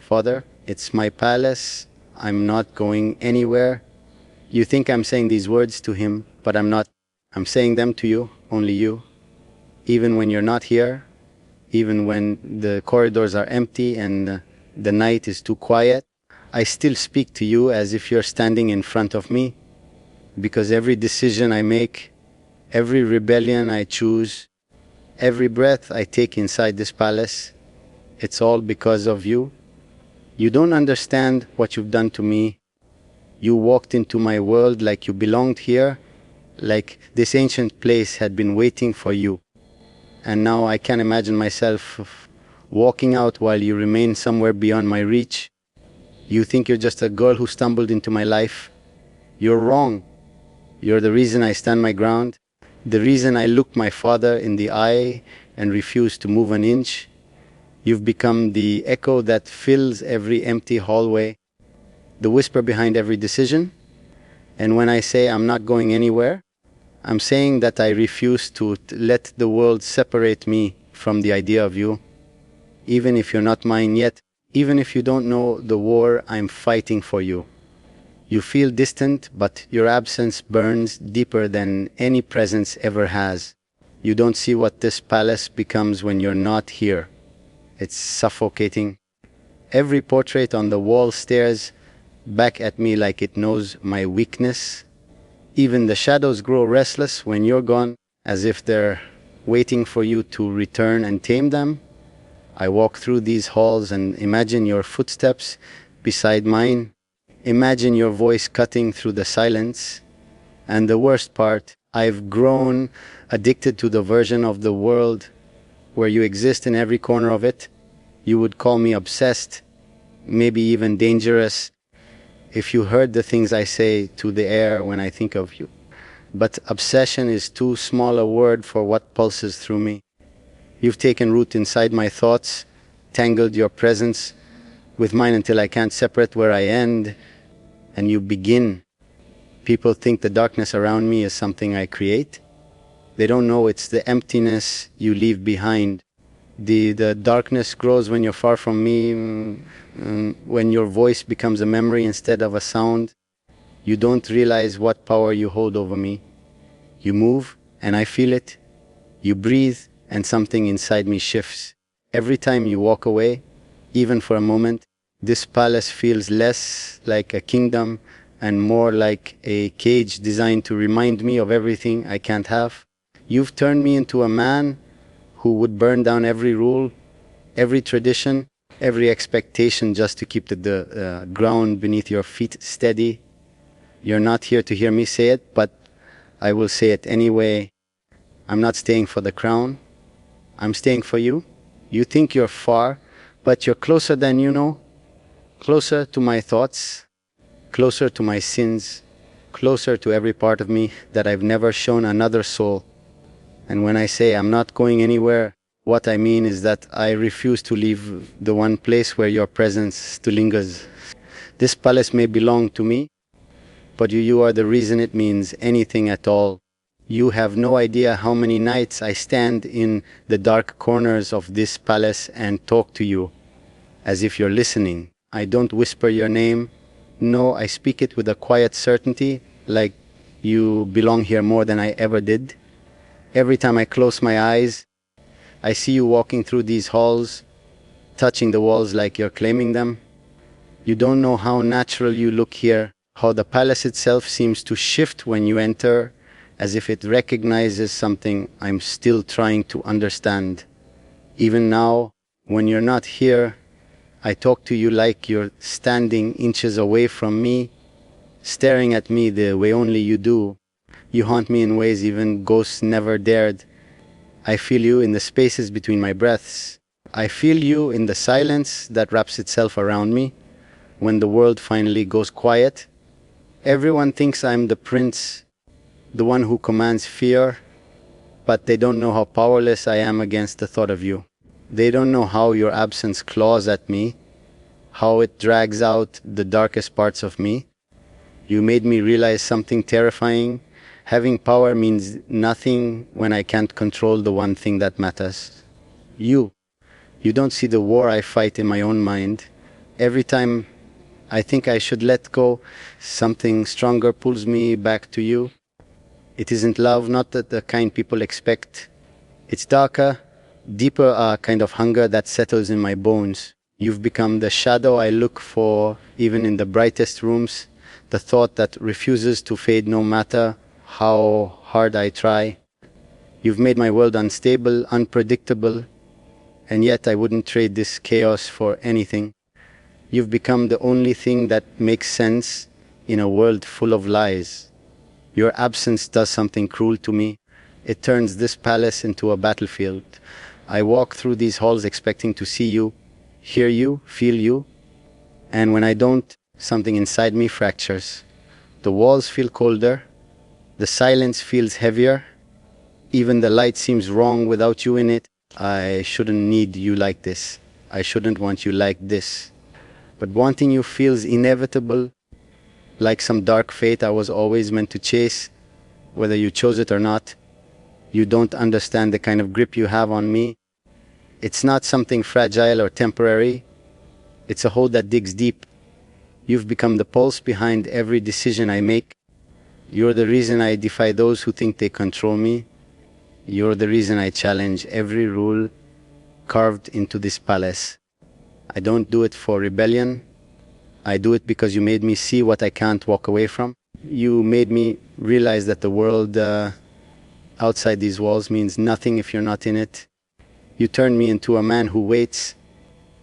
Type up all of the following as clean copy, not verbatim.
Father, it's my palace. I'm not going anywhere. You think I'm saying these words to him, but I'm not. I'm saying them to you, only you. Even when you're not here, even when the corridors are empty and the night is too quiet, I still speak to you as if you're standing in front of me, because every decision I make, every rebellion I choose, every breath I take inside this palace, it's all because of you. You don't understand what you've done to me. You walked into my world like you belonged here, like this ancient place had been waiting for you. And now I can't imagine myself walking out while you remain somewhere beyond my reach. You think you're just a girl who stumbled into my life? You're wrong. You're the reason I stand my ground, the reason I look my father in the eye and refuse to move an inch. You've become the echo that fills every empty hallway, the whisper behind every decision. And when I say I'm not going anywhere, I'm saying that I refuse to let the world separate me from the idea of you. Even if you're not mine yet, even if you don't know the war I'm fighting for you. You feel distant, but your absence burns deeper than any presence ever has. You don't see what this palace becomes when you're not here. It's suffocating. Every portrait on the wall stares back at me like it knows my weakness. Even the shadows grow restless when you're gone, as if they're waiting for you to return and tame them. I walk through these halls and imagine your footsteps beside mine. Imagine your voice cutting through the silence. And the worst part, I've grown addicted to the version of the world where you exist in every corner of it. You would call me obsessed, maybe even dangerous, if you heard the things I say to the air when I think of you. But obsession is too small a word for what pulses through me. You've taken root inside my thoughts, tangled your presence with mine until I can't separate where I end and you begin. People think the darkness around me is something I create. They don't know it's the emptiness you leave behind. The darkness grows when you're far from me, when your voice becomes a memory instead of a sound. You don't realize what power you hold over me. You move, and I feel it. You breathe, and something inside me shifts. Every time you walk away, even for a moment, this palace feels less like a kingdom and more like a cage designed to remind me of everything I can't have. You've turned me into a man who would burn down every rule, every tradition, every expectation just to keep the ground beneath your feet steady. You're not here to hear me say it, but I will say it anyway. I'm not staying for the crown. I'm staying for you. You think you're far, but you're closer than you know. Closer to my thoughts, closer to my sins, closer to every part of me that I've never shown another soul. And when I say I'm not going anywhere, what I mean is that I refuse to leave the one place where your presence still lingers. This palace may belong to me, but you are the reason it means anything at all. You have no idea how many nights I stand in the dark corners of this palace and talk to you, as if you're listening. I don't whisper your name. No, I speak it with a quiet certainty, like you belong here more than I ever did. Every time I close my eyes, I see you walking through these halls, touching the walls like you're claiming them. You don't know how natural you look here, how the palace itself seems to shift when you enter, as if it recognizes something I'm still trying to understand. Even now, when you're not here, I talk to you like you're standing inches away from me, staring at me the way only you do. You haunt me in ways even ghosts never dared. I feel you in the spaces between my breaths. I feel you in the silence that wraps itself around me. When the world finally goes quiet, everyone thinks I'm the prince, the one who commands fear, but they don't know how powerless I am against the thought of you. They don't know how your absence claws at me, how it drags out the darkest parts of me. You made me realize something terrifying. Having power means nothing when I can't control the one thing that matters. You don't see the war I fight in my own mind. Every time I think I should let go, something stronger pulls me back to you. It isn't love, not the kind people expect. It's darker, deeper, kind of hunger that settles in my bones. You've become the shadow I look for even in the brightest rooms, the thought that refuses to fade no matter how hard I try. You've made my world unstable, unpredictable, and yet I wouldn't trade this chaos for anything. You've become the only thing that makes sense in a world full of lies. Your absence does something cruel to me. It turns this palace into a battlefield. I walk through these halls expecting to see you, hear you, feel you, and when I don't, something inside me fractures. The walls feel colder, the silence feels heavier, even the light seems wrong without you in it. I shouldn't need you like this. I shouldn't want you like this. But wanting you feels inevitable, like some dark fate I was always meant to chase, whether you chose it or not. You don't understand the kind of grip you have on me. It's not something fragile or temporary. It's a hold that digs deep. You've become the pulse behind every decision I make. You're the reason I defy those who think they control me. You're the reason I challenge every rule carved into this palace. I don't do it for rebellion. I do it because you made me see what I can't walk away from. You made me realize that the world outside these walls means nothing if you're not in it. You turned me into a man who waits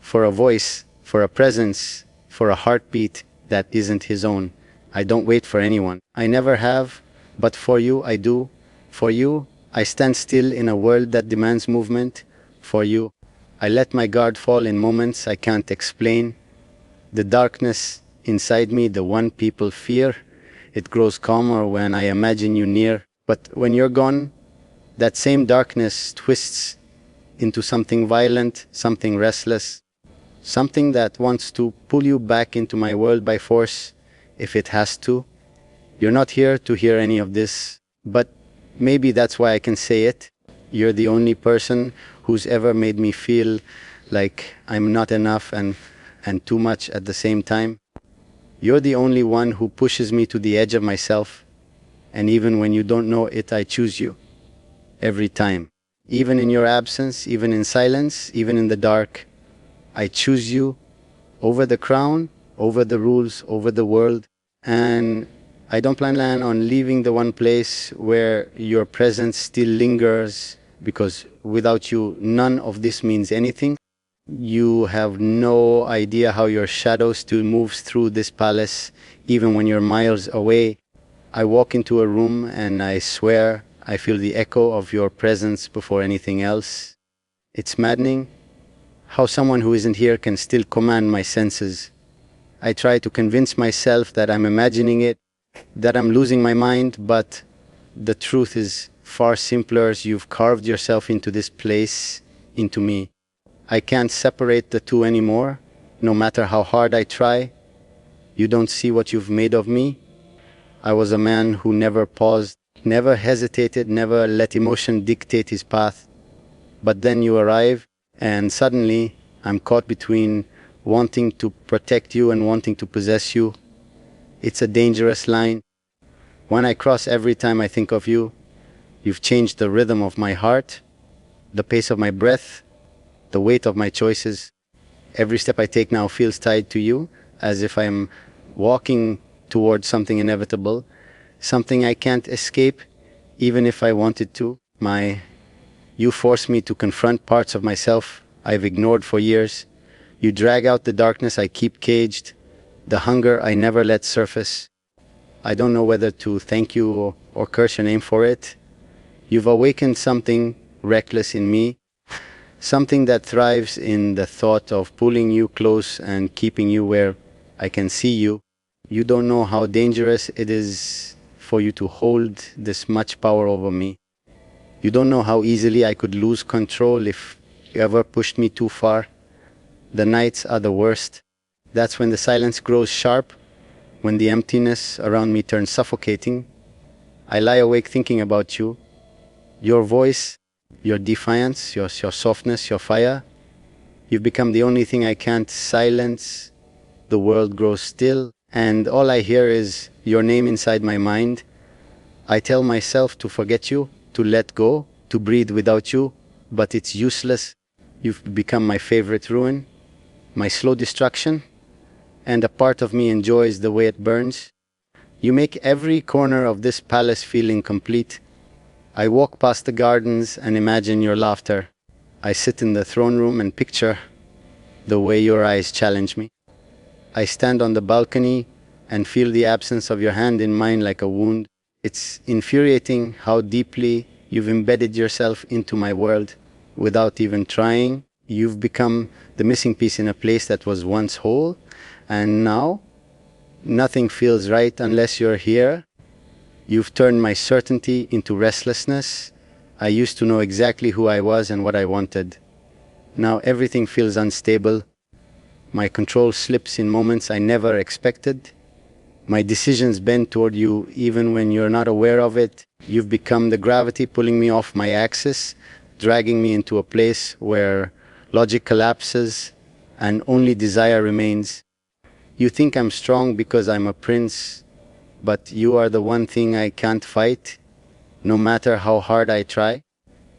for a voice, for a presence, for a heartbeat that isn't his own. I don't wait for anyone. I never have, but for you I do. For you, I stand still in a world that demands movement. For you, I let my guard fall in moments I can't explain. The darkness inside me, the one people fear, it grows calmer when I imagine you near. But when you're gone, that same darkness twists into something violent, something restless, something that wants to pull you back into my world by force, if it has to. You're not here to hear any of this, but maybe that's why I can say it. You're the only person who's ever made me feel like I'm not enough and too much at the same time. You're the only one who pushes me to the edge of myself, and even when you don't know it, I choose you. Every time. Even in your absence, even in silence, even in the dark, I choose you over the crown, over the rules, over the world. And I don't plan on leaving the one place where your presence still lingers, because without you, none of this means anything. You have no idea how your shadow still moves through this palace, even when you're miles away. I walk into a room and I swear I feel the echo of your presence before anything else. It's maddening how someone who isn't here can still command my senses. I try to convince myself that I'm imagining it, that I'm losing my mind, but the truth is far simpler. You've carved yourself into this place, into me. I can't separate the two anymore, no matter how hard I try. You don't see what you've made of me. I was a man who never paused, never hesitated, never let emotion dictate his path. But then you arrive, and suddenly I'm caught between wanting to protect you and wanting to possess you. It's a dangerous line. One I cross every time I think of you. You've changed the rhythm of my heart, the pace of my breath, the weight of my choices. Every step I take now feels tied to you, as if I'm walking towards something inevitable, something I can't escape, even if I wanted to. You force me to confront parts of myself I've ignored for years. You drag out the darkness I keep caged, the hunger I never let surface. I don't know whether to thank you or curse your name for it. You've awakened something reckless in me, something that thrives in the thought of pulling you close and keeping you where I can see you. You don't know how dangerous it is for you to hold this much power over me. You don't know how easily I could lose control if you ever pushed me too far. The nights are the worst. That's when the silence grows sharp, when the emptiness around me turns suffocating. I lie awake thinking about you, your voice, your defiance, your softness, your fire. You've become the only thing I can't silence the world grows still, and all I hear is your name inside my mind. I tell myself to forget you, to let go, to breathe without you, but it's useless. You've become my favorite ruin, my slow destruction, and a part of me enjoys the way it burns. You make every corner of this palace feel incomplete. I walk past the gardens and imagine your laughter. I sit in the throne room and picture the way your eyes challenge me. I stand on the balcony and feel the absence of your hand in mine like a wound. It's infuriating how deeply you've embedded yourself into my world without even trying. You've become the missing piece in a place that was once whole, and now nothing feels right unless you're here. You've turned my certainty into restlessness. I used to know exactly who I was and what I wanted. Now everything feels unstable. My control slips in moments I never expected. My decisions bend toward you even when you're not aware of it. You've become the gravity pulling me off my axis, dragging me into a place where logic collapses and only desire remains. You think I'm strong because I'm a prince, but you are the one thing I can't fight, no matter how hard I try.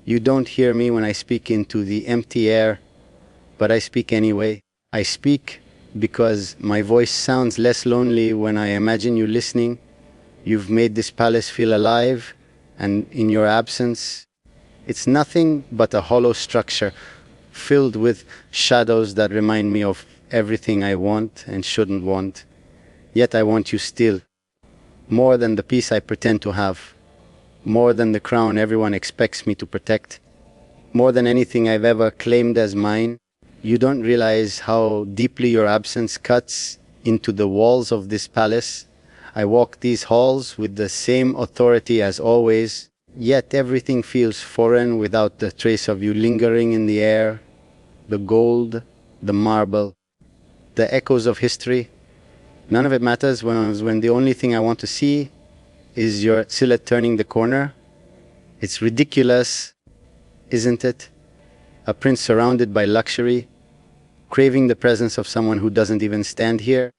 You don't hear me when I speak into the empty air, but I speak anyway. I speak because my voice sounds less lonely when I imagine you listening. You've made this palace feel alive, and in your absence, it's nothing but a hollow structure filled with shadows that remind me of everything I want and shouldn't want. Yet I want you still, more than the peace I pretend to have, more than the crown everyone expects me to protect, more than anything I've ever claimed as mine. You don't realize how deeply your absence cuts into the walls of this palace. I walk these halls with the same authority as always, yet everything feels foreign without the trace of you lingering in the air. The gold, the marble, the echoes of history. None of it matters when the only thing I want to see is your silhouette turning the corner. It's ridiculous, isn't it? A prince surrounded by luxury, craving the presence of someone who doesn't even stand here.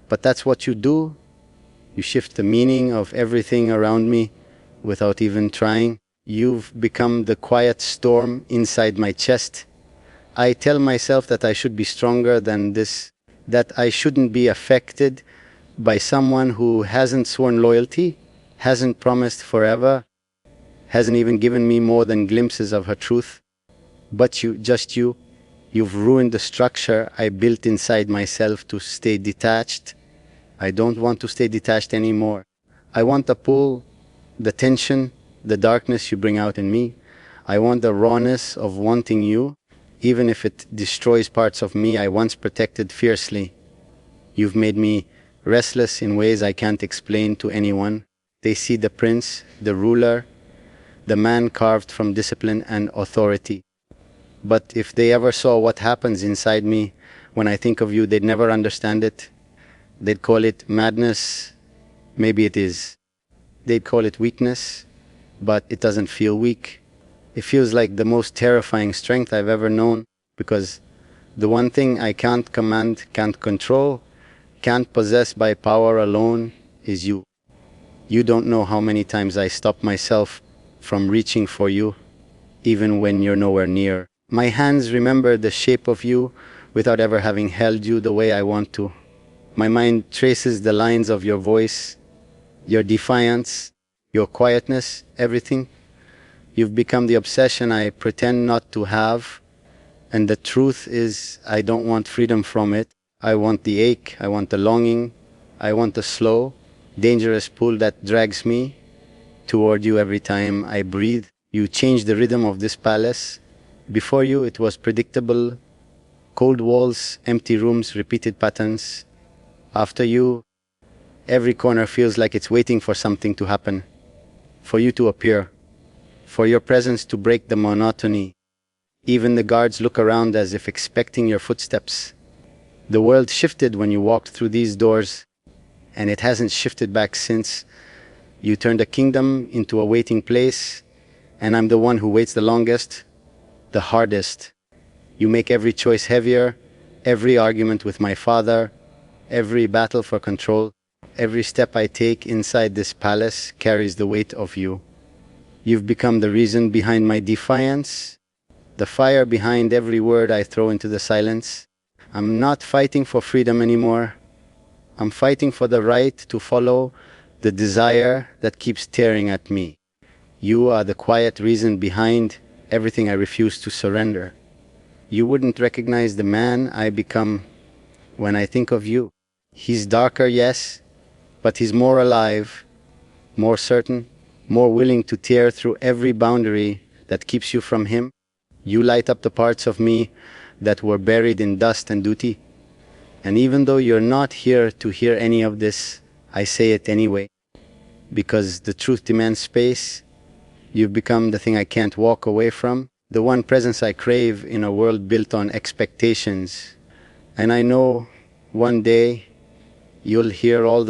But that's what you do. You shift the meaning of everything around me without even trying. You've become the quiet storm inside my chest. I tell myself that I should be stronger than this, that I shouldn't be affected by someone who hasn't sworn loyalty, hasn't promised forever, hasn't even given me more than glimpses of her truth. But you, just you, you've ruined the structure I built inside myself to stay detached. I don't want to stay detached anymore. I want the pull, the tension, the darkness you bring out in me. I want the rawness of wanting you, even if it destroys parts of me I once protected fiercely. You've made me restless in ways I can't explain to anyone. They see the prince, the ruler, the man carved from discipline and authority. But if they ever saw what happens inside me when I think of you, they'd never understand it. They'd call it madness. Maybe it is. They'd call it weakness, but it doesn't feel weak. It feels like the most terrifying strength I've ever known, because the one thing I can't command, can't control, can't possess by power alone is you. You don't know how many times I stop myself from reaching for you, even when you're nowhere near. My hands remember the shape of you without ever having held you the way I want to. My mind traces the lines of your voice, your defiance, your quietness, everything. You've become the obsession I pretend not to have, and the truth is I don't want freedom from it. I want the ache, I want the longing, I want the slow, dangerous pull that drags me toward you every time I breathe. You change the rhythm of this palace. Before you it was predictable, cold walls, empty rooms, repeated patterns. After you, every corner feels like it's waiting for something to happen, for you to appear, for your presence to break the monotony. Even the guards look around as if expecting your footsteps. The world shifted when you walked through these doors, and it hasn't shifted back since. You turned a kingdom into a waiting place, and I'm the one who waits the longest, the hardest. You make every choice heavier, every argument with my father, every battle for control, every step I take inside this palace carries the weight of you. You've become the reason behind my defiance, the fire behind every word I throw into the silence. I'm not fighting for freedom anymore. I'm fighting for the right to follow the desire that keeps tearing at me. You are the quiet reason behind everything I refuse to surrender. You wouldn't recognize the man I become when I think of you. He's darker, yes, but he's more alive, more certain, more willing to tear through every boundary that keeps you from him. You light up the parts of me that were buried in dust and duty. And even though you're not here to hear any of this, I say it anyway. Because the truth demands space. You've become the thing I can't walk away from, the one presence I crave in a world built on expectations. And I know one day you'll hear all the